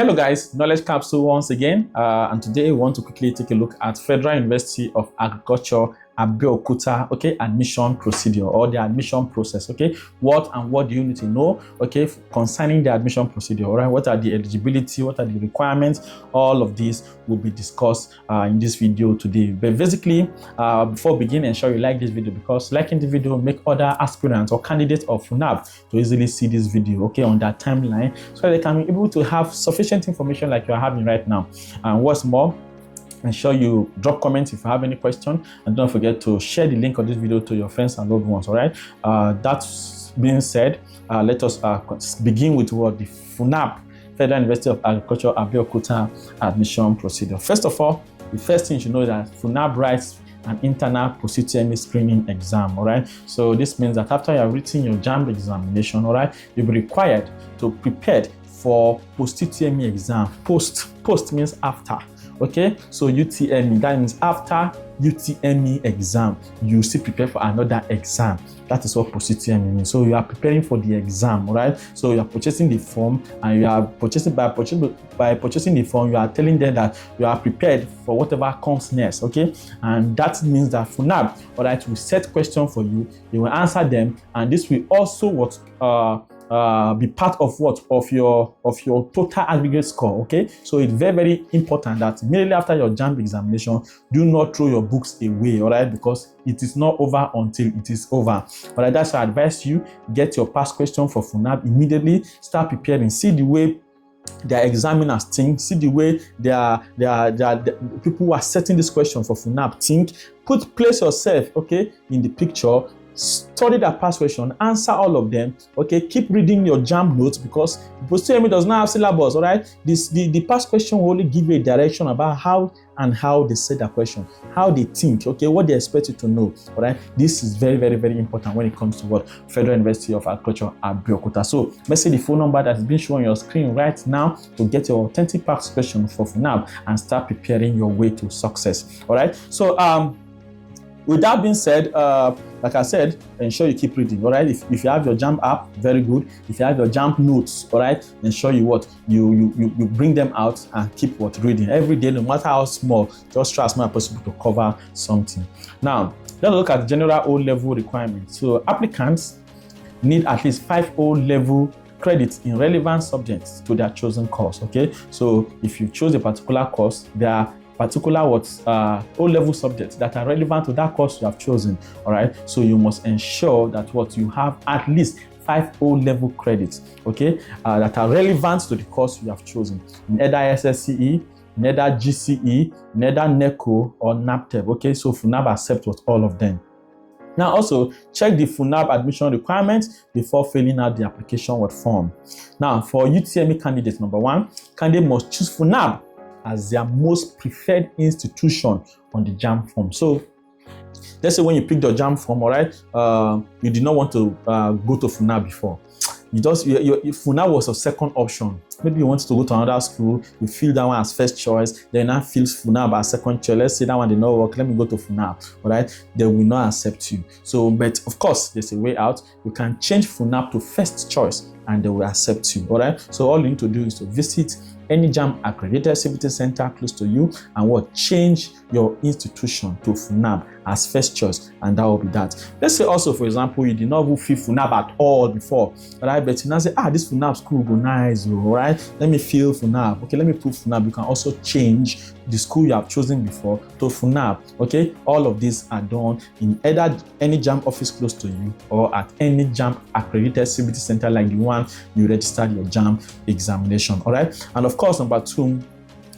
Hello guys, Knowledge Capsule once again, and today we want to quickly take a look at Federal University of Agriculture Abeokuta, admission procedure or the admission process, what do you need to know, concerning the admission procedure, all right? What are the eligibility, what are the requirements? All of this will be discussed in this video today. But basically, before beginning, ensure you like this video, because liking the video will make other aspirants or candidates of FUNAAB to easily see this video, on their timeline, so they can be able to have sufficient information like you are having right now. And what's more, ensure you drop comments if you have any question, and don't forget to share the link of this video to your friends and loved ones. All right, that being said, let us begin with what the FUNAAB, Federal University of Agriculture Abeokuta admission procedure. First of all, the first thing you should know is that FUNAAB writes an internal post-UTME screening exam. All right, so this means that after you have written your JAMB examination, all right, you'll be required to prepare for post-UTME exam. Post means after. So UTME, that means after UTME exam, you still prepare for another exam. That is what post-UTME means. So you are preparing for the exam, right? So you are purchasing the form, and you are purchasing by purchasing the form, you are telling them that you are prepared for whatever comes next, And that means that FUNAAB, all right, will set questions for you, you will answer them, and this will also be part of your total aggregate score. So it's very, very important that immediately after your JAMB examination, do not throw your books away, all right, because it is not over until it is over. But that's why I advise you, get your past question for FUNAAB immediately, start preparing, see the way their examiners think, see the way the people who are setting this question for FUNAAB think. Place yourself in the picture, study that past question, answer all of them. Keep reading your JAMB notes, because post-UTME does not have syllabus. All right, the past question will only give you a direction about how they say that question, how they think, what they expect you to know. All right, this is very, very, very important when it comes to what Federal University of Agriculture Abeokuta. So let's see the phone number that's been shown on your screen right now to get your authentic past question for FUNAAB and start preparing your way to success. All right, so with that being said, like I said, ensure you keep reading. All right, if you have your JAMB app, very good. If you have your JAMB notes, all right, ensure you bring them out and keep reading every day, no matter how small. Just try as much as possible to cover something. Now let's look at the general O-level requirements. So applicants need at least 5 O-level credits in relevant subjects to their chosen course. So if you chose a particular course, there are particular O-level subjects that are relevant to that course you have chosen. All right, so you must ensure that you have at least 5 O-level credits, that are relevant to the course you have chosen, neither SSCE, neither GCE, neither NECO or NAPTEP. So FUNAAB accepts all of them. Now also check the FUNAAB admission requirements before filling out the application form. Now for UTME candidates, number 1, candidate must choose FUNAAB as their most preferred institution on the JAMB form. So let's say when you picked your JAMB form, all right, you did not want to go to FUNAAB before. FUNAAB was a second option. Maybe you wanted to go to another school, you fill that one as first choice, then now fills FUNAAB as second choice. Let's say that one did not work, let me go to FUNAAB, all right? They will not accept you. So, but of course, there's a way out. You can change FUNAAB to first choice and they will accept you, all right? So all you need to do is to visit any JAMB accredited CBT center close to you and change your institution to FUNAAB as first choice, and that will be that. Let's say also, for example, you did not fill FUNAAB at all before, all right, but you now say, this FUNAAB school go nice, all right, let me fill FUNAAB, let me put FUNAAB. You can also change the school you have chosen before to FUNAAB. All of these are done in either any JAMB office close to you or at any JAMB accredited CBT center like the one you registered your JAMB examination. All right, and of course, number 2,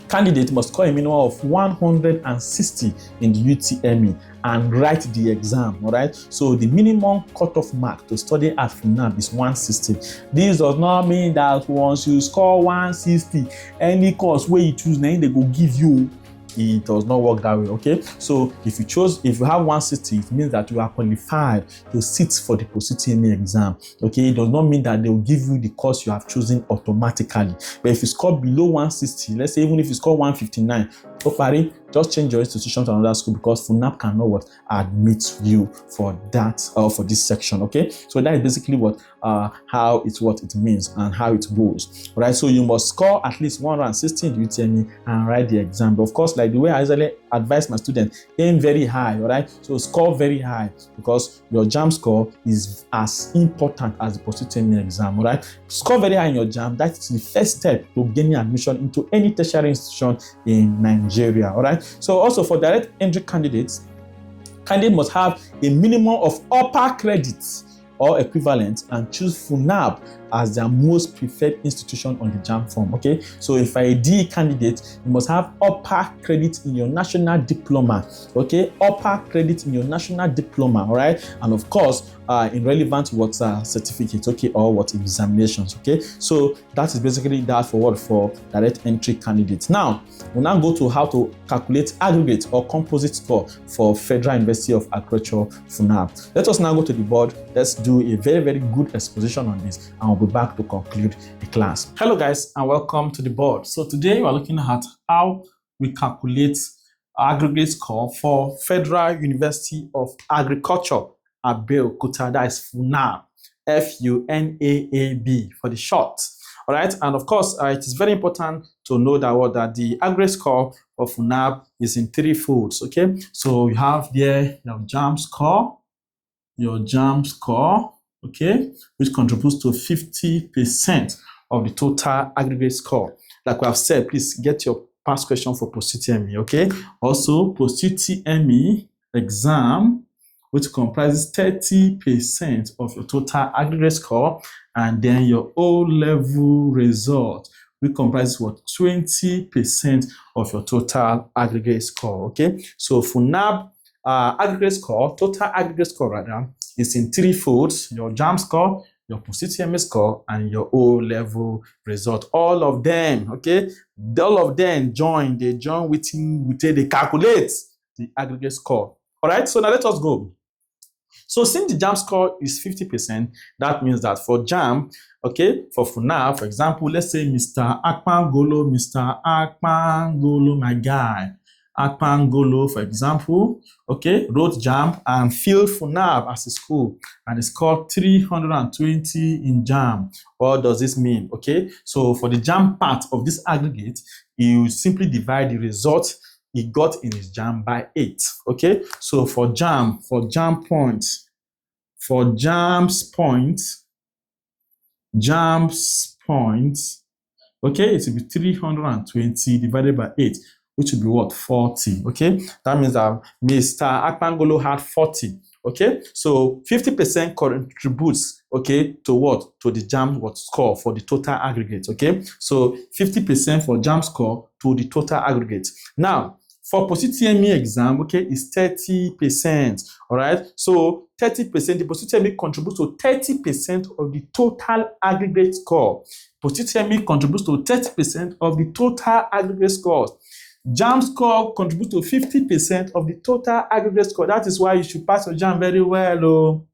candidate must score a minimum of 160 in the UTME and write the exam. All right, so the minimum cutoff mark to study at FUNAAB is 160. This does not mean that once you score 160, any course where you choose, then they go give you. It does not work that way. So if you have 160, it means that you are qualified to sit for the post-UTME exam. It does not mean that they will give you the course you have chosen automatically. But if you score below 160, let's say even if you score 159, Opari, just change your institution to another school because FUNAAB cannot what admit you for that or for this section. Okay, so that is basically what how it's what it means and how it goes. All right, so you must score at least 160 in the UTME and write the exam. But of course, like the way I usually advise my students, aim very high. All right, so score very high because your JAMB score is as important as the post-UTME exam. All right, score very high in your JAMB. That is the first step to gaining admission into any tertiary institution in Nigeria. All right, so also for direct entry candidates must have a minimum of upper credits or equivalent and choose FUNAAB as their most preferred institution on the JAMB form. Okay, so if you're a DE candidate, you must have upper credit in your national diploma. Okay, upper credit in your national diploma. All right, and of course in relevant what certificate, okay, or what examinations. Okay, so that is basically that for what for direct entry candidates. Now we'll now go to how to calculate aggregate or composite score for Federal University of Agriculture FUNAAB. Let us now go to the board. Let's do a very good exposition on this, and we'll be back to conclude the class. Hello guys, and welcome to the board. So today we are looking at how we calculate aggregate score for Federal University of Agriculture Abeokuta, that is FUNAAB, FUNAAB for the short. All right, and of course it is very important to know that the aggregate score of FUNAAB is in three folds. Okay, so you have there your JAMB score, okay, which contributes to 50% of the total aggregate score. Like we have said, please get your past question for post-UTME, okay? Also, post-UTME exam, which comprises 30% of your total aggregate score, and then your O-level result, which comprises what 20% of your total aggregate score, okay? So FUNAAB aggregate score, total aggregate score rather, is in three folds: your JAMB score, your post-UTME score, and your O-level result. All of them, okay, all of them join. They join they calculate the aggregate score. All right, so now let us go. So since the JAMB score is 50%, that means that for JAMB, okay, for FUNAAB, for example, let's say Mr. Akpangolo, my guy, Akpangolo, for example, okay, wrote JAMB and filled FUNAAB as a school and he scored 320 in JAMB. What does this mean? Okay, so for the JAMB part of this aggregate, you simply divide the result he got in his JAMB by 8. Okay, so for JAMB's point, okay, it will be 320 divided by 8, which will be what? 40. Okay, that means that Mr. Akpangolo had 40. Okay, so 50% contributes, okay, to what? To the JAMB score for the total aggregate. Okay, so 50% for JAMB score to the total aggregate. Now for post-UTME exam, okay, is 30%. All right, so 30%, the post-UTME contributes to 30% of the total aggregate score. Post-UTME contributes to 30% of the total aggregate scores. JAMB score contributes to 50% of the total aggregate score. That is why you should pass your JAMB very well. Oh.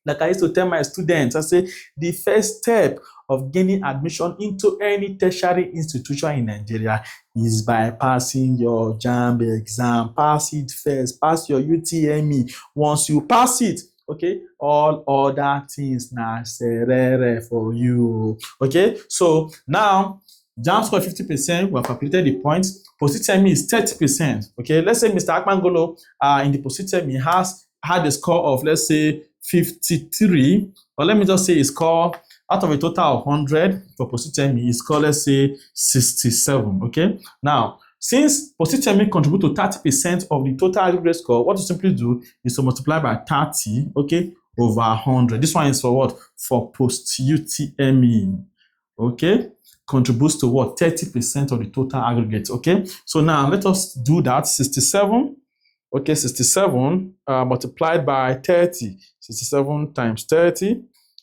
Like I used to tell my students, I say the first step of gaining admission into any tertiary institution in Nigeria is by passing your JAMB exam. Pass it first. Pass your UTME. Once you pass it, okay, all other things na serere for you. Okay, so now JAMB score 50%, we have calculated the points. Post-UTME is 30%. Okay, let's say Mr. Akpangolo in the post-UTME had a score of, let's say, 53, or let me just say his score out of a total of 100 for post-UTME, his score, let's say, 67. Okay, now since post-UTME contribute to 30% of the total aggregate score, what you simply do is to multiply by 30, okay, over 100. This one is for what? For post-UTME. Okay, contributes to what? 30% of the total aggregate. Okay, so now let us do that. 67, okay, 67 multiplied by 30. 67 times 30,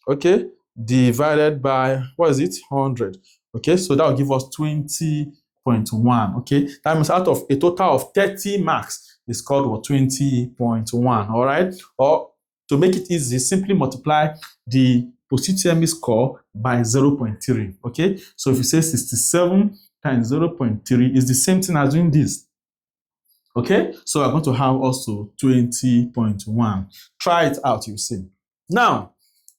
okay, divided by, what is it? 100. Okay, so that will give us 20.1. Okay, that means out of a total of 30 marks, it's called what? 20.1. All right, or to make it easy, simply multiply the post-UTME score by 0.3. Okay, so if you say 67 times 0.3 is the same thing as doing this. Okay, so we're going to have also 20.1. Try it out, you see. Now,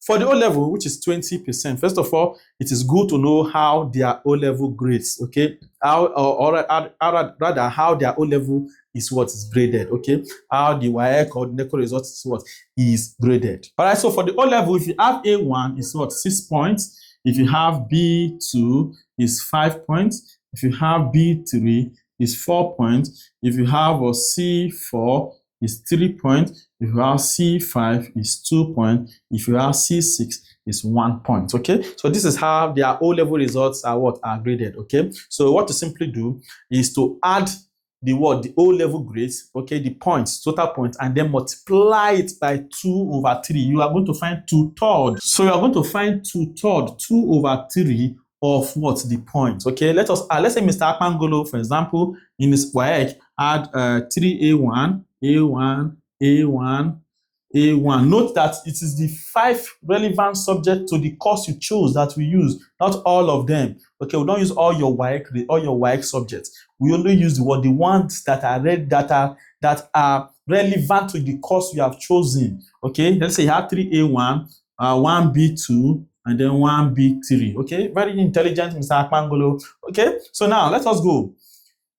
for the O-level, which is 20%, first of all, it is good to know how their O-level grades, okay? Rather, how their O-level is what is graded, okay? How the WAEC or the NECO result is what is graded. All right, so for the O-level, if you have A1, it's what, 6 points. If you have B2, it's 5 points. If you have B3, it's 4 points. If you have a C4, it's 3 points. If you have C5, it's 2 points. If you have C6, it's 1 point. Okay, so this is how their O-level results are graded. Okay, so what to simply do is to add the O-level grades, okay, the points, total points, and then multiply it by 2/3. You are going to find 2/3. So you are going to find 2/3, 2/3 of what? The points. Okay, let's say Mr. Akpangolo, for example, in his WAEC had 3A1, A1, A1, A1. Note that it is the 5 relevant subjects to the course you chose that we use, not all of them. Okay, we don't use all your WAEC subjects. We only use the ones that are that are relevant to the course you have chosen. Okay, let's say you have 3A1, 1B2, and then 1B3. Okay, very intelligent, Mr. Akpangolo. Okay, so now let us go.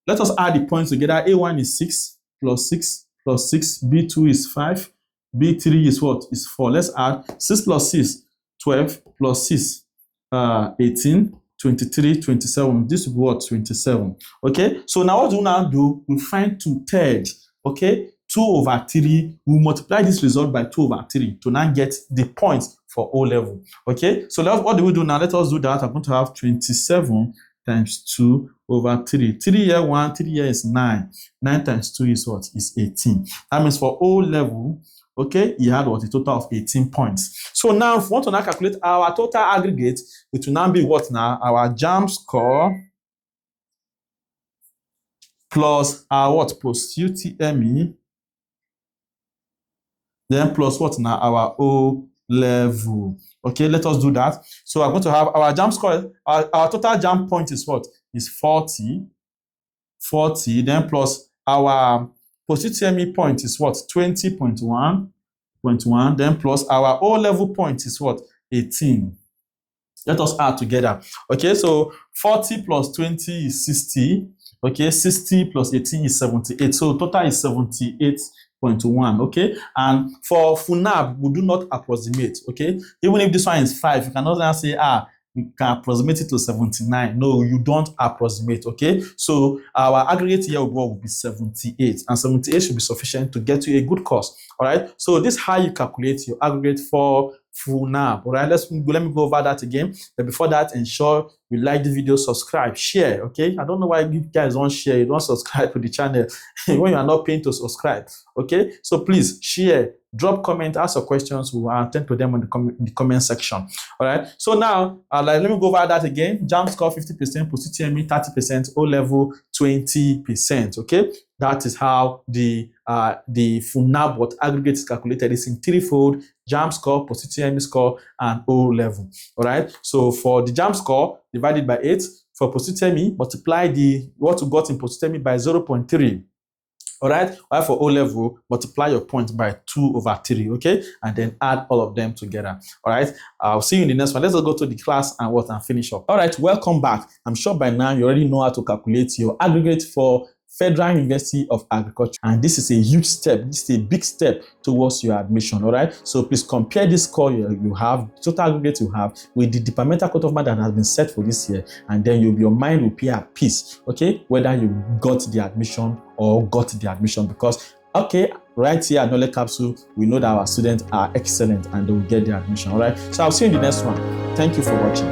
Let us add the points together. A1 is 6 plus 6 plus 6. B2 is 5. B3 is what? Is 4. Let's add 6 plus 6, 12 plus 6, 18, 23, 27. This will be what? 27. Okay, so now what do we now do? We find 2/3. Okay, 2/3. We multiply this result by 2/3 to now get the points for O-level. Okay, so what do we do now? Let us do that. I'm going to have 27 times 2/3. 3 here 1, 3 here is 9. 9 times 2 is what? Is 18. That means for O-level, okay, he had what? A total of 18 points. So now, if we want to now calculate our total aggregate, it will now be what now? Our JAMB score plus our what? Post-UTME, then plus what now? Our O-level. Okay, let us do that. So I'm going to have our JAMB score, our total JAMB point is what? Is 40, then plus our Post-UTME point is what? 20.1, then plus our O-level point is what? 18. Let us add together. Okay, so 40 plus 20 is 60. Okay, 60 plus 18 is 78. So total is 78.1. Okay, and for FUNAAB, we do not approximate. Okay, even if this one is 5, you cannot now say, we can approximate it to 79. No, you don't approximate. Okay, so our aggregate here will be 78, and 78 should be sufficient to get you a good course. All right, so this is how you calculate your aggregate for FUNAAB. All right, let me go over that again. But before that, ensure you like the video, subscribe, share. Okay, I don't know why you guys don't share, you don't subscribe to the channel when you are not paying to subscribe. Okay, so please share, drop comment, ask your questions. We will attend to them in the comment section. All right, so now let me go over that again. JAMB score 50%, Post-UTME 30%, O-level 20%. Okay, that is how the FUNAAB aggregate is calculated. It's in threefold: JAMB score, Post-UTME score, and O-level. All right, so for the JAMB score, divided by 8. For Post-UTME, multiply what you got in Post-UTME by 0.3. All right, while for O-level, multiply your points by 2/3. Okay, and then add all of them together. All right, I'll see you in the next one. Let's go to the class and finish up. All right, welcome back. I'm sure by now you already know how to calculate your aggregate for Federal University of Agriculture, and this is a huge step. This is a big step towards your admission. All right, so please compare this score you have, total aggregate you have, with the departmental cutoff mark that has been set for this year, and then your mind will be at peace. Okay, whether you got the admission or got the admission, because okay, right here at Knowledge Capsule, we know that our students are excellent and they will get the admission. All right, so I'll see you in the next one. Thank you for watching.